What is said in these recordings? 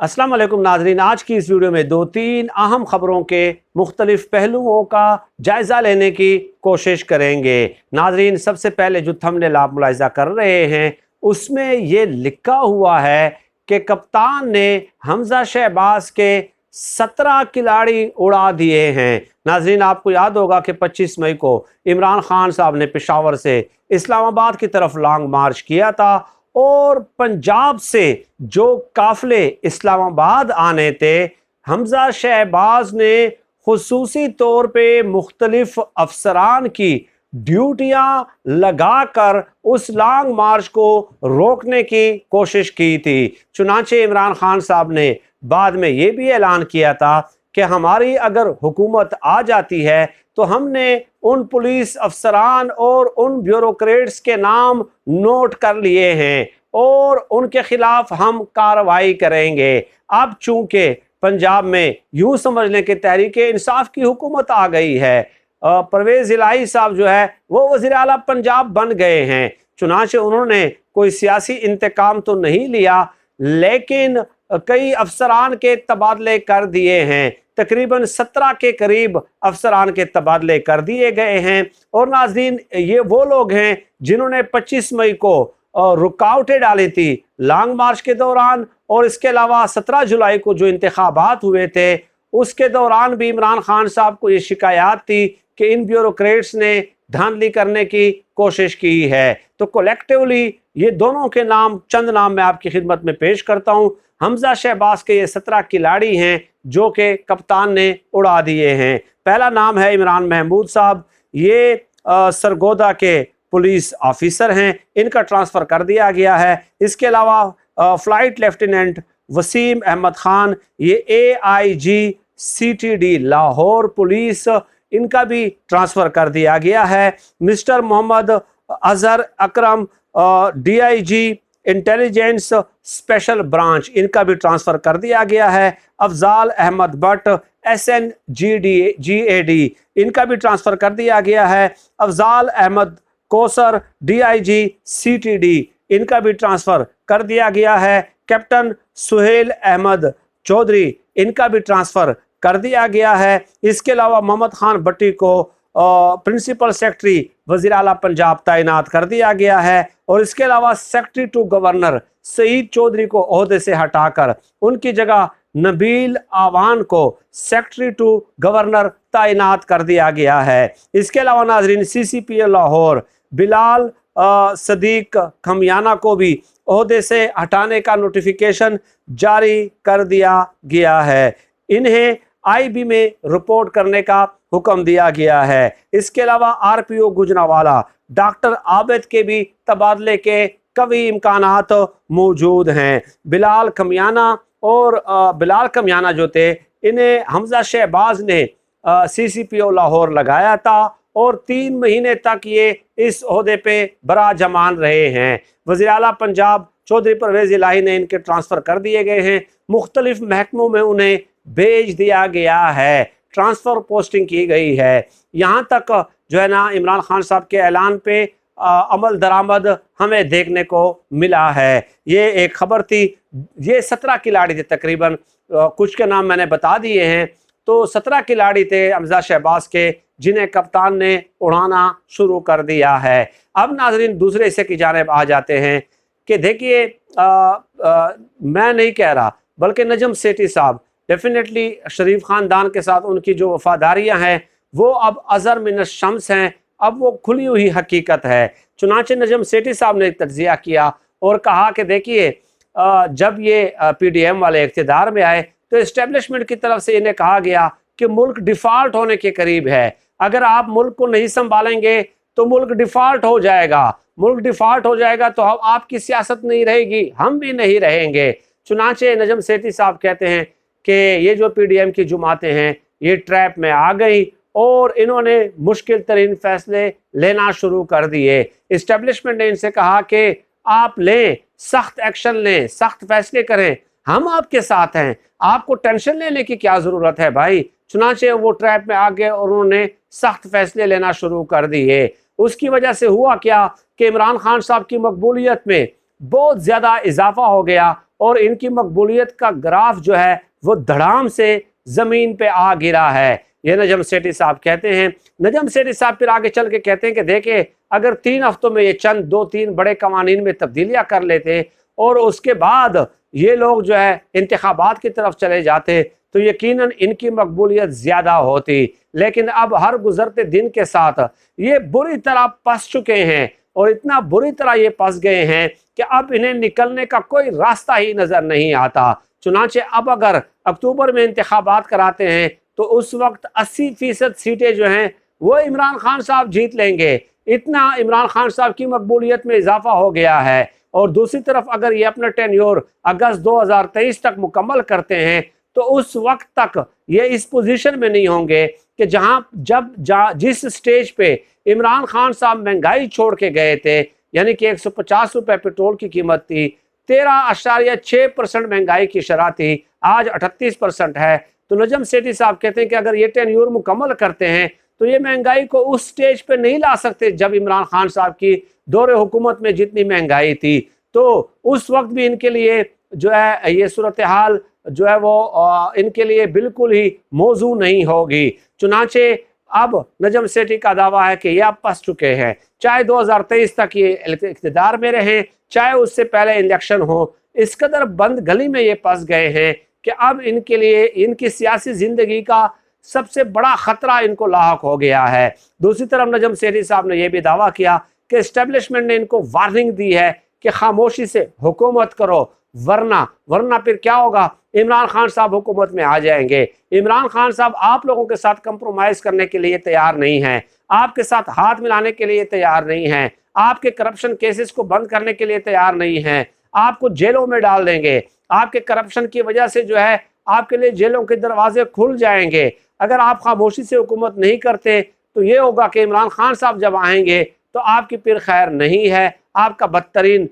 अस्सलाम वालेकुम नाजरीन, आज की इस वीडियो में दो तीन अहम खबरों के मुख्तलिफ पहलुओं का जायज़ा लेने की कोशिश करेंगे। नाजरीन, सबसे पहले जो थंबनेल आप मुलाहिज़ा कर रहे हैं उसमें ये लिखा हुआ है कि कप्तान ने हमजा शहबाज के 17 खिलाड़ी उड़ा दिए हैं। नाजरीन, आपको याद होगा कि 25 मई को इमरान खान साहब ने पेशावर से इस्लामाबाद की तरफ लॉन्ग मार्च किया था और पंजाब से जो काफिले इस्लामाबाद आने थे, हमजा शहबाज ने खुसूसी तौर पे मुख्तलिफ अफसरान की ड्यूटियां लगाकर उस लॉन्ग मार्च को रोकने की कोशिश की थी। चुनांचे इमरान खान साहब ने बाद में ये भी ऐलान किया था कि हमारी अगर हुकूमत आ जाती है तो हमने उन पुलिस अफसरान और उन ब्यूरोक्रेट्स के नाम नोट कर लिए हैं और उनके खिलाफ हम कार्रवाई करेंगे। अब चूंकि पंजाब में यूं समझ लें कि तहरीक इंसाफ की हुकूमत आ गई है, परवेज इलाही साहब जो है वो वज़ीर आला पंजाब बन गए हैं। चुनांचे उन्होंने कोई सियासी इंतकाम तो नहीं लिया, लेकिन कई अफसरान के तबादले कर दिए हैं। तकरीबन 17 के करीब अफसरान के तबादले कर दिए गए हैं। और नाज़रीन, ये वो लोग हैं जिन्होंने 25 मई को रुकावटें डाली थी लॉन्ग मार्च के दौरान, और इसके अलावा 17 जुलाई को जो इंतखाबात हुए थे उसके दौरान भी इमरान खान साहब को ये शिकायत थी कि इन ब्यूरोक्रेट्स ने धांधली करने की कोशिश की है। तो कलेक्टिवली ये दोनों के नाम, चंद नाम मैं आपकी खिदमत में पेश करता हूँ। हमजा शहबाज के ये 17 खिलाड़ी हैं जो कि कप्तान ने उड़ा दिए हैं। पहला नाम है इमरान महमूद साहब। ये सरगोदा के पुलिस ऑफिसर हैं, इनका ट्रांसफ़र कर दिया गया है। इसके अलावा फ्लाइट लेफ्टिनेंट वसीम अहमद खान, ये AIG CTD लाहौर पुलिस, इनका भी ट्रांसफ़र कर दिया गया है। मिस्टर मोहम्मद अजहर अकरम DIG इंटेलिजेंस स्पेशल ब्रांच, इनका भी ट्रांसफ़र कर दिया गया है। अफजाल अहमद भट्ट SNGAD, इनका भी ट्रांसफ़र कर दिया गया है। अफजाल अहमद कोसर DIG CTD, इनका भी ट्रांसफ़र कर दिया गया है। कैप्टन सुहेल अहमद चौधरी, इनका भी ट्रांसफ़र कर दिया गया है। इसके अलावा मोहम्मद खान भट्टी को प्रिंसिपल सेक्रेटरी वज़ीर आला पंजाब तैनात कर दिया गया है। और इसके अलावा secretary to governor Saeed Chaudhary को ओहदे से हटाकर उनकी जगह नबील आवान को सेक्रेटरी टू गवर्नर तैनात कर दिया गया है। इसके अलावा नाजरीन, CCPO लाहौर बिलाल सदीक खमियाना को भी ओहदे से हटाने का नोटिफिकेशन जारी कर दिया गया है। इन्हें IB में रिपोर्ट करने का हुक्म दिया गया है। इसके अलावा RPO गुजरावाला डॉक्टर आबिद के भी तबादले के कई इम्कानात मौजूद हैं। बिलाल खमियाना जो थे, इन्हें हमजा शहबाज ने CCPO लाहौर लगाया था और 3 महीने तक ये इस ओहदे पे बराजमान रहे हैं। वज़ीर आला पंजाब चौधरी परवेज इलाही ने इनके ट्रांसफ़र कर दिए गए हैं। मुख्तलिफ महकमों में उन्हें भेज दिया गया है, ट्रांसफ़र पोस्टिंग की गई है। यहाँ तक जो है ना, इमरान खान साहब के ऐलान पे अमल दरामद हमें देखने को मिला है। ये एक खबर थी। ये 17 खिलाड़ी थे तकरीबन, कुछ के नाम मैंने बता दिए हैं। तो 17 खिलाड़ी थे हमजा शहबाज के, जिन्हें कप्तान ने उड़ाना शुरू कर दिया है। अब नाजरीन, दूसरे हिस्से की जानिब आ जाते हैं कि देखिए, मैं नहीं कह रहा बल्कि नजम सेठी साहब, डेफिनेटली शरीफ ख़ानदान के साथ उनकी जो वफादारियां हैं वो अब अज़र मिन शम्स हैं, अब वो खुली हुई हकीकत है। चुनांचे नजम सेठी साहब ने एक तज्ज़िया किया और कहा कि देखिए, जब ये PDM वाले इक़्तिदार में आए तो इस्टेब्लिशमेंट की तरफ से इन्हें कहा गया कि मुल्क डिफ़ॉल्ट होने के करीब है, अगर आप मुल्क को नहीं संभालेंगे तो मुल्क डिफ़ॉल्ट हो जाएगा, मुल्क डिफ़ॉल्ट हो जाएगा तो अब आपकी सियासत नहीं रहेगी, हम भी नहीं रहेंगे। चुनांचे नजम सेठी साहब कहते हैं कि ये जो PDM की जमातें हैं ये ट्रैप में आ गई और इन्होंने मुश्किल तरीन फैसले लेना शुरू कर दिए। इस्टेब्लिशमेंट ने इनसे कहा कि आप लें, सख्त एक्शन लें, सख्त फैसले करें, हम आपके साथ हैं, आपको टेंशन लेने की क्या ज़रूरत है भाई। चुनांचे वो ट्रैप में आ गए और उन्होंने सख्त फैसले लेना शुरू कर दिए। उसकी वजह से हुआ क्या कि इमरान खान साहब की मकबूलियत में बहुत ज़्यादा इजाफा हो गया और इनकी मकबूलियत का ग्राफ जो है वो धड़ाम से ज़मीन पे आ गिरा है। ये नजम सेठी साहब कहते हैं। नजम सेठी साहब फिर आगे चल के कहते हैं कि देखें, अगर 3 हफ्तों में ये चंद 2-3 बड़े कवानीन में तब्दीलियाँ कर लेते और उसके बाद ये लोग जो है इंतखाबात की तरफ चले जाते तो यकीनन इनकी मकबूलियत ज़्यादा होती। लेकिन अब हर गुजरते दिन के साथ ये बुरी तरह फंस चुके हैं और इतना बुरी तरह ये फंस गए हैं कि अब इन्हें निकलने का कोई रास्ता ही नज़र नहीं आता। चुनांचे अब अगर अक्टूबर में इंतखाबात कराते हैं तो उस वक्त 80% सीटें जो हैं वो इमरान खान साहब जीत लेंगे। इतना इमरान खान साहब की मकबूलियत में इजाफा हो गया है। और दूसरी तरफ अगर ये अपना टेन्योर अगस्त 2023 तक मुकम्मल करते हैं तो उस वक्त तक ये इस पोजीशन में नहीं होंगे कि जिस स्टेज पे इमरान खान साहब महंगाई छोड़ के गए थे, यानी कि 150 रुपये पेट्रोल की कीमत थी, 13.6% महंगाई की शरह थी, आज 38% है। तो नजम सेठी साहब कहते हैं कि अगर ये टेन्योर मुकम्मल करते हैं तो ये महंगाई को उस स्टेज पे नहीं ला सकते जब इमरान खान साहब की दौरे हुकूमत में जितनी महंगाई थी। तो उस वक्त भी इनके लिए जो है ये सूरत हाल जो है वो इनके लिए बिल्कुल ही मौजू नहीं होगी। चुनांचे अब नजम सेठी का दावा है कि ये अब फंस चुके हैं, चाहे 2023 तक ये इक़्तिदार में रहें, चाहे उससे पहले इलेक्शन हो, इस कदर बंद गली में ये फंस गए हैं कि अब इनके लिए इनकी सियासी ज़िंदगी का सबसे बड़ा ख़तरा इनको लाहक हो गया है। दूसरी तरफ नजम सेठी साहब ने यह भी दावा किया कि इस्टेब्लिशमेंट ने इनको वार्निंग दी है कि खामोशी से हुकूमत करो, वरना फिर क्या होगा, इमरान खान साहब हुकूमत में आ जाएंगे। इमरान खान साहब आप लोगों के साथ कंप्रोमाइज़ करने के लिए तैयार नहीं हैं, आपके साथ हाथ मिलाने के लिए तैयार नहीं हैं, आपके करप्शन केसेस को बंद करने के लिए तैयार नहीं हैं, आपको जेलों में डाल देंगे। आपके करप्शन की वजह से जो है आपके लिए जेलों के दरवाजे खुल जाएंगे। अगर आप खामोशी से हुकूमत नहीं करते तो ये होगा कि इमरान खान साहब जब आएंगे तो आपकी फिर खैर नहीं है, आपका बदतरीन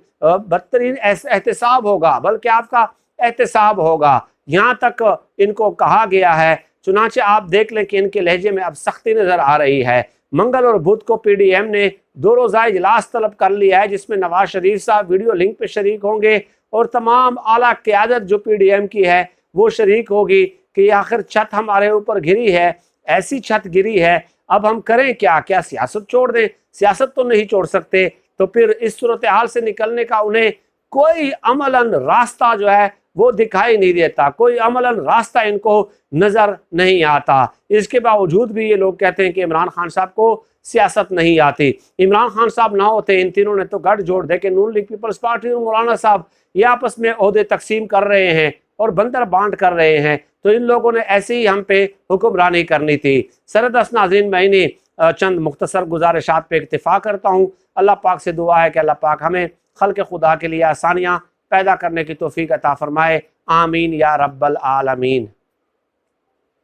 एहतसाब होगा, बल्कि आपका एहतसाब होगा। यहाँ तक इनको कहा गया है। चुनांचे आप देख लें कि इनके लहजे में अब सख्ती नज़र आ रही है। मंगल और बुध को PDM ने 2 रोज़ा इजलास तलब कर लिया है, जिसमें नवाज शरीफ साहब वीडियो लिंक पे शरीक होंगे और तमाम आला क़यादत जो PDM की है वो शरीक होगी कि आखिर छत हमारे ऊपर गिरी है, ऐसी छत गिरी है, अब हम करें क्या? क्या सियासत छोड़ दें? सियासत तो नहीं छोड़ सकते। तो फिर इस सूरत हाल से निकलने का उन्हें कोई अमलन रास्ता जो है वो दिखाई नहीं देता, कोई अमलन रास्ता इनको नज़र नहीं आता। इसके बावजूद भी ये लोग कहते हैं कि इमरान खान साहब को सियासत नहीं आती। इमरान खान साहब ना होते, इन तीनों ने तो गठ जोड़ दे कि नून लीग पीपल्स पार्टी और मौलाना साहब ये आपस में ओहदे तकसीम कर रहे हैं और बंदर बांट कर रहे हैं, तो इन लोगों ने ऐसे ही हम पे हुक्मरानी करनी थी। सरदस्त नाज़रीन, मैं इन्हीं चंद मुख्तसर गुजारिशात पे इक्तिफा करता हूँ। अल्लाह पाक से दुआ है कि अल्लाह पाक हमें खल्क़ खुदा के लिए आसानियाँ पैदा करने की तौफीक अता फरमाए। आमीन या रब्बल आलमीन।